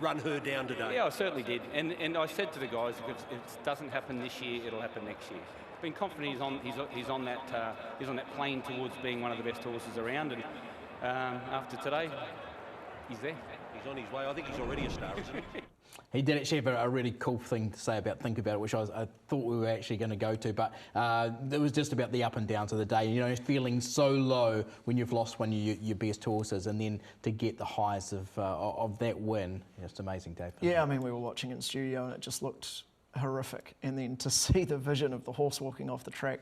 run her down today? Yeah, I certainly did. And I said to the guys, if it doesn't happen this year, it'll happen next year. Been confident he's on that plane towards being one of the best horses around, and after today, he's there. He's on his way. I think he's already a star, isn't he? He did actually have a really cool thing to say about Think About It, which I thought we were actually going to go to, but it was just about the up and downs of the day. You know, feeling so low when you've lost one of your best horses, and then to get the highs of that win, it's an amazing day. Yeah, I mean, we were watching in studio and it just looked horrific, and then to see the vision of the horse walking off the track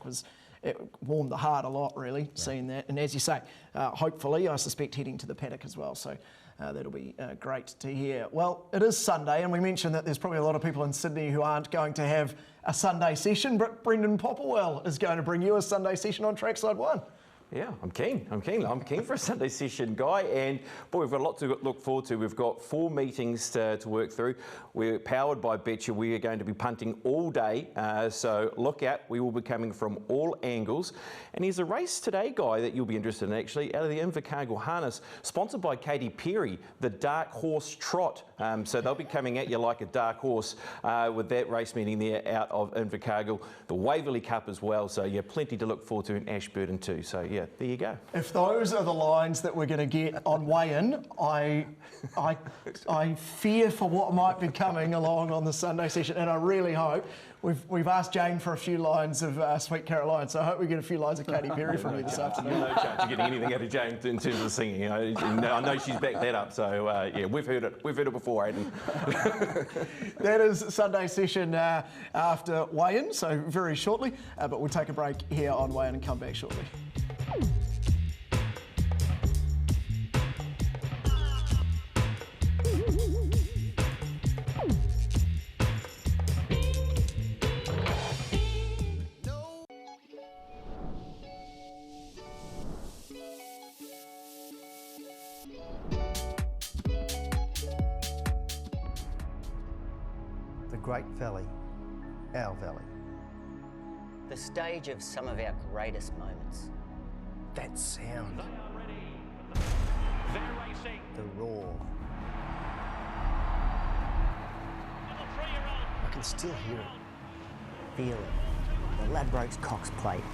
it warmed the heart a lot, really, seeing that. And as you say, hopefully, I suspect heading to the paddock as well. So that'll be great to hear. Well, it is Sunday, and we mentioned that there's probably a lot of people in Sydney who aren't going to have a Sunday session, but Brendan Popplewell is going to bring you a Sunday session on Trackside 1. Yeah, I'm keen for a Sunday session, Guy, and boy, we've got a lot to look forward to. We've got 4 meetings to work through. We're powered by Betcha. We are going to be punting all day, so look out. We will be coming from all angles. And there's a race today, Guy, that you'll be interested in, actually, out of the Invercargill Harness, sponsored by Katy Perry, the Dark Horse Trot. So they'll be coming at you like a dark horse with that race meeting there out of Invercargill. The Waverley Cup as well, so yeah, plenty to look forward to in Ashburton too. So yeah, there you go. If those are the lines that we're going to get on weigh-in, I fear for what might be coming along on the Sunday session, and I really hope. We've asked Jayne for a few lines of Sweet Caroline, so I hope we get a few lines of Katy Perry from you this afternoon. No chance of getting anything out of Jayne in terms of singing. I know she's backed that up, so yeah, we've heard it. We've heard it before, Aidan. That is Sunday session after weigh-in, so very shortly. But we'll take a break here on weigh-in and come back shortly. Great Valley, our valley. The stage of some of our greatest moments. That sound. The roar. I can still hear it. Feel it. The Ladbrokes Cox Plate.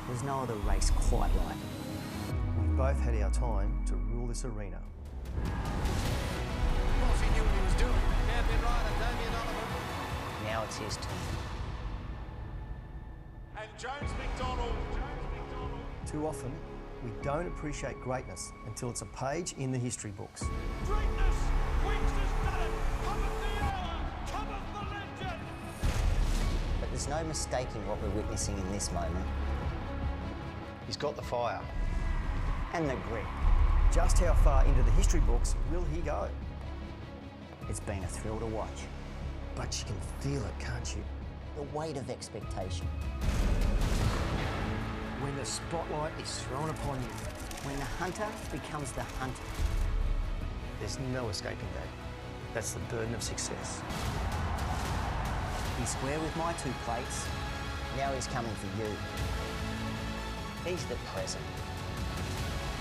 There's no other race quite like it. We both had our time to rule this arena. He knew what he was doing. Champion rider, Damien Oliver. Now it's his turn. And James McDonald. Too often, we don't appreciate greatness until it's a page in the history books. Greatness! Winks has done it! Top of the hour! Top of the legend! But there's no mistaking what we're witnessing in this moment. He's got the fire. And the grit. Just how far into the history books will he go? It's been a thrill to watch. But you can feel it, can't you? The weight of expectation. When the spotlight is thrown upon you. When the hunter becomes the hunter. There's no escaping that. That's the burden of success. He's square with my 2 plates. Now he's coming for you. He's the present.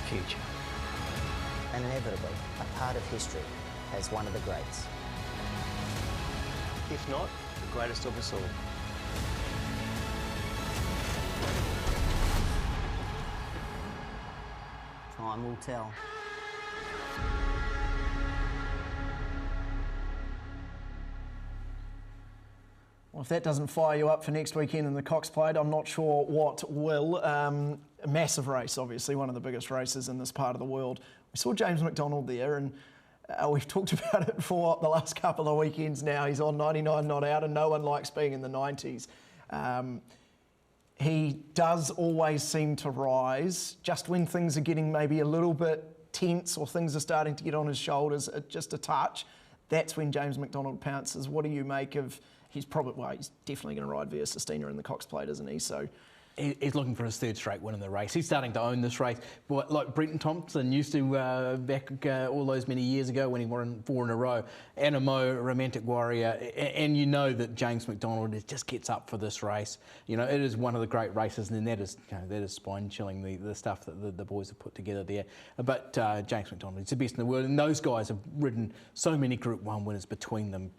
Future. And inevitably, a part of history as one of the greats. If not, the greatest of us all. Time will tell. Well, if that doesn't fire you up for next weekend in the Cox Plate, I'm not sure what will. A massive race, obviously, one of the biggest races in this part of the world. We saw James McDonald there, and we've talked about it for the last couple of weekends now. He's on 99 not out, and no one likes being in the 90s. He does always seem to rise just when things are getting maybe a little bit tense or things are starting to get on his shoulders just a touch. that's when James McDonald pounces. What do you make of, he's definitely going to ride Via Sistina in the Cox Plate, isn't he? So he's looking for his third straight win in the race. He's starting to own this race. But like Brenton Thompson used to back all those many years ago when he won 4 in a row. Animo, Romantic Warrior, and you know that James McDonald just gets up for this race. You know, it is one of the great races, and that is spine-chilling, the stuff that the boys have put together there. But James McDonald is the best in the world, and those guys have ridden so many Group 1 winners between them.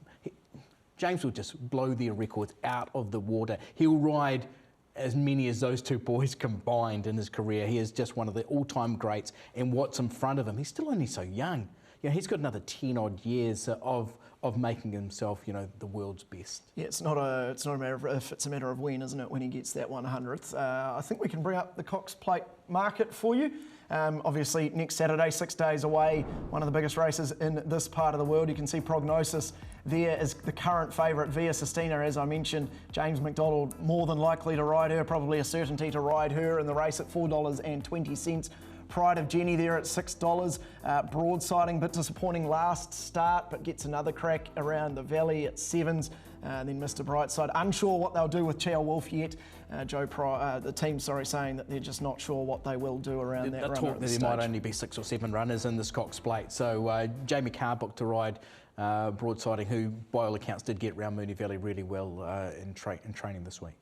James will just blow their records out of the water. He'll ride as many as those two boys combined in his career. He is just one of the all-time greats, and what's in front of him, he's still only so young. You know, he's got another 10 odd years of making himself, you know, the world's best. Yeah, it's not a matter of if, it's a matter of when, isn't it, when he gets that 100th. I think we can bring up the Cox Plate market for you. Obviously, next Saturday, 6 days away, one of the biggest races in this part of the world. You can see prognosis there is the current favourite, Via Sistina, as I mentioned. James McDonald more than likely to ride her, probably a certainty to ride her in the race at $4.20. Pride of Jenny there at $6. Broadsiding, bit disappointing last start, but gets another crack around the valley at $7s. Then Mr. Brightside, unsure what they'll do with Chow Wolf yet. The team, saying that they're just not sure what they will do around that run. Talk that there might only be 6 or 7 runners in this Cox Plate. So Jamie Carr booked to ride Broadsiding, who by all accounts did get round Moonee Valley really well in training this week.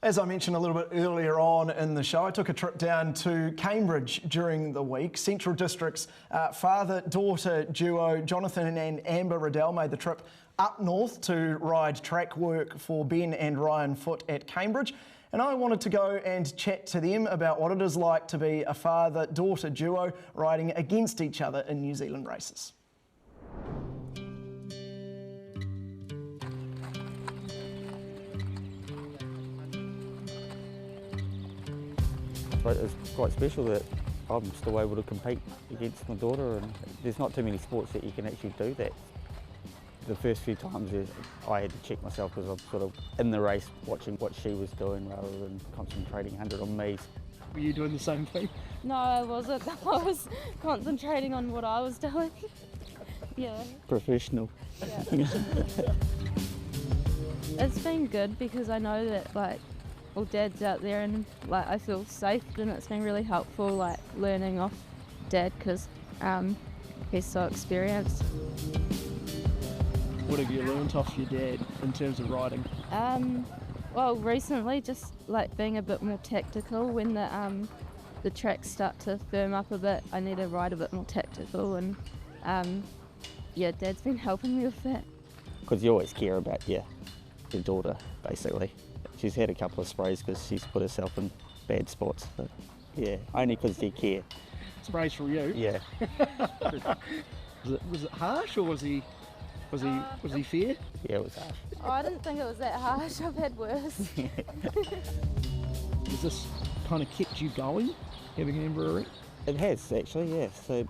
As I mentioned a little bit earlier on in the show, I took a trip down to Cambridge during the week. Central District's father-daughter duo, Jonathan and Amber Riddell, made the trip up north to ride track work for Ben and Ryan Foote at Cambridge. And I wanted to go and chat to them about what it is like to be a father-daughter duo riding against each other in New Zealand races. It's quite special that I'm still able to compete against my daughter, and there's not too many sports that you can actually do that. The first few times I had to check myself because I'm sort of in the race watching what she was doing rather than concentrating 100 on me. Were you doing the same thing? No, I wasn't. I was concentrating on what I was doing. Yeah. Professional. Yeah. It's been good because I know that all Dad's out there, and I feel safe, and it's been really helpful learning off Dad because he's so experienced. What have you learnt off your dad in terms of riding? Well, recently just being a bit more tactical when the tracks start to firm up a bit. I need to ride a bit more tactical, and yeah, Dad's been helping me with that. Because you always care about your daughter, basically. She's had a couple of sprays because she's put herself in bad spots, but yeah, only because you care. Sprays from you? Yeah. Was it harsh, or was he fair? Yeah, it was harsh. Oh, I didn't think it was that harsh. I've had worse. Has this kind of kept you going, having Amber around? It has, actually, yeah. So,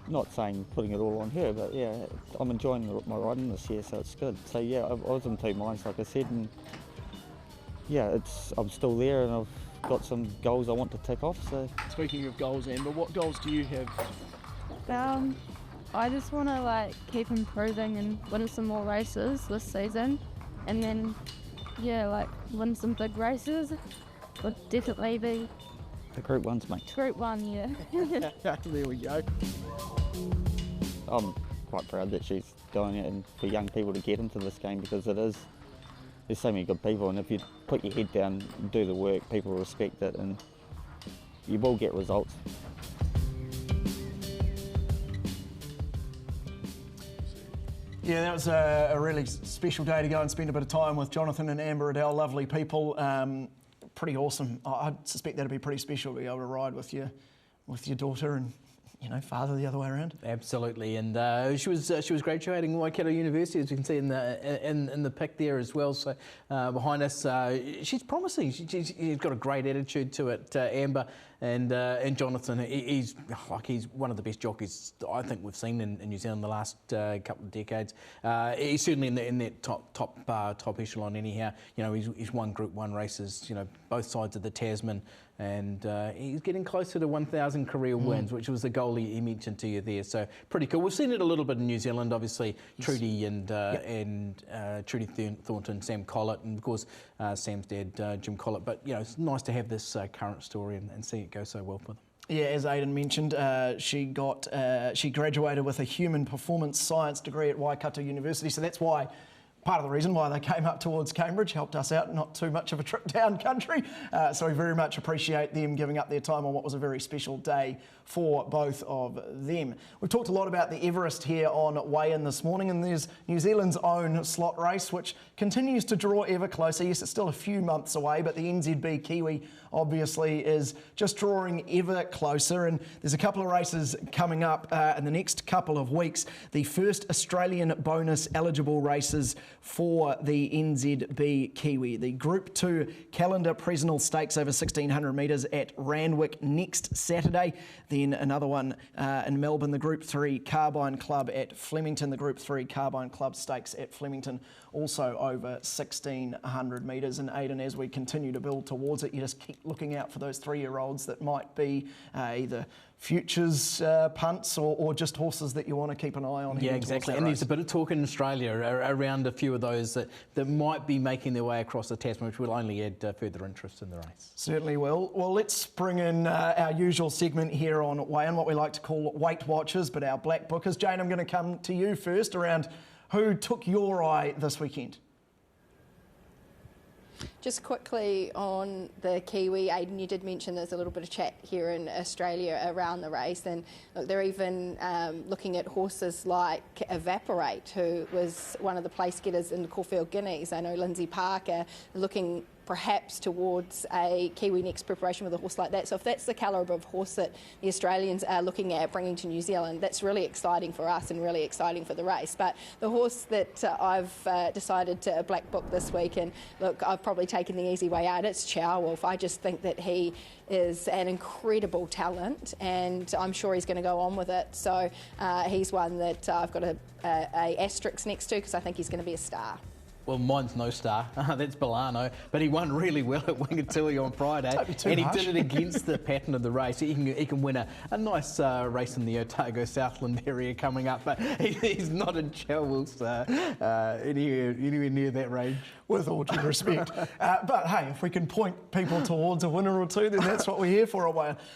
not saying putting it all on her, but yeah, I'm enjoying my riding this year, so it's good. So yeah, I was in 2 minds, like I said, and yeah, I'm still there, and I've got some goals I want to tick off. So, speaking of goals, Amber, what goals do you have? I just want to keep improving and win some more races this season, and then win some big races. Would definitely be the Group 1s, mate. Group 1, yeah. There we go. I'm quite proud that she's going out and for young people to get into this game, because there's so many good people, and if you put your head down and do the work, people respect it, and you will get results. Yeah, that was a really special day to go and spend a bit of time with Jonathan and Amber Riddell, lovely people. Pretty awesome. I suspect that'd be pretty special to be able to ride with your daughter and, father the other way around. Absolutely, and she was graduating Waikato University, as you can see in the pic there as well. So behind us, she's promising. She's got a great attitude to it, Amber, and Jonathan. He's one of the best jockeys I think we've seen in New Zealand the last couple of decades. He's certainly in that top echelon anyhow. He's won Group 1 races. Both sides of the Tasman. and he's getting closer to 1,000 career wins, which was the goal he mentioned to you there. So pretty cool. We've seen it a little bit in New Zealand, obviously. Yes. Trudy and Trudy Thornton, Sam Collett, and of course Sam's dad, Jim Collett. But you know, it's nice to have this current story and see it go so well for them. Yeah, as Aidan mentioned, she graduated with a human performance science degree at Waikato University, so that's why. Part of the reason why they came up towards Cambridge, helped us out, not too much of a trip down country. So we very much appreciate them giving up their time on what was a very special day for both of them. We've talked a lot about the Everest here on Weigh In this morning, and there's New Zealand's own slot race, which continues to draw ever closer. Yes, it's still a few months away, but the NZB Kiwi obviously is just drawing ever closer, and there's a couple of races coming up in the next couple of weeks. The first Australian bonus eligible races for the NZB Kiwi. The Group 2 calendar Presnell Stakes over 1,600 metres at Randwick next Saturday. Then another one in Melbourne, the Group 3 Carbine Club at Flemington. The Group 3 Carbine Club Stakes at Flemington, also over 1,600 metres. And Aidan, as we continue to build towards it, you just keep looking out for those 3-year-olds that might be either futures punts or just horses that you want to keep an eye on. Yeah, exactly. And there's a bit of talk in Australia around a few of those that might be making their way across the Tasman, which will only add further interest in the race. Certainly will. Well, let's bring in our usual segment here on Weigh In, what we like to call Weight Watchers, but our black bookers. Jane, I'm going to come to you first around who took your eye this weekend. Just quickly on the Kiwi, Aidan, you did mention there's a little bit of chat here in Australia around the race, and look, they're even looking at horses like Evaporate, who was one of the place getters in the Caulfield Guineas. I know Lindsay Parker looking perhaps towards a Kiwi next preparation with a horse like that. So if that's the calibre of horse that the Australians are looking at bringing to New Zealand, that's really exciting for us and really exciting for the race. But the horse that I've decided to black book this week, and look, I've probably taken the easy way out, it's Chow Wolf. I just think that he is an incredible talent, and I'm sure he's going to go on with it. So he's one that I've got a asterisk next to, because I think he's going to be a star. Well, mine's no star. That's Bolano, but he won really well at Wingatui on Friday, and he did it against the pattern of the race. He can win a nice race in the Otago Southland area coming up, but he's not in Chow Wolf's anywhere near that range. With all due respect. But hey, if we can point people towards a winner or two, then that's what we're here for.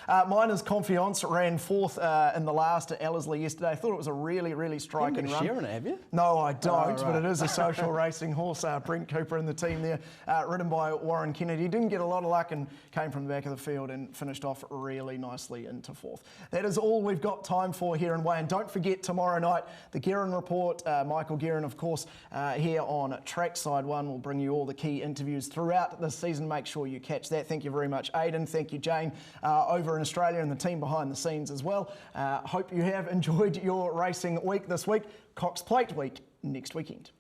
Mine is Confiance, ran fourth in the last at Ellerslie yesterday. I thought it was a really, really striking run. Sharing it, have you? No, I don't, but it is a social racing horse. Brent Cooper and the team there, ridden by Warren Kennedy. Didn't get a lot of luck and came from the back of the field and finished off really nicely into fourth. That is all we've got time for here in Weigh In. Don't forget tomorrow night, the Guerin Report. Michael Guerin, of course, here on Trackside 1 will bring you all the key interviews throughout the season. Make sure you catch that. Thank you very much, Aidan. Thank you, Jane, over in Australia, and the team behind the scenes as well. Hope you have enjoyed your racing week this week. Cox Plate week next weekend.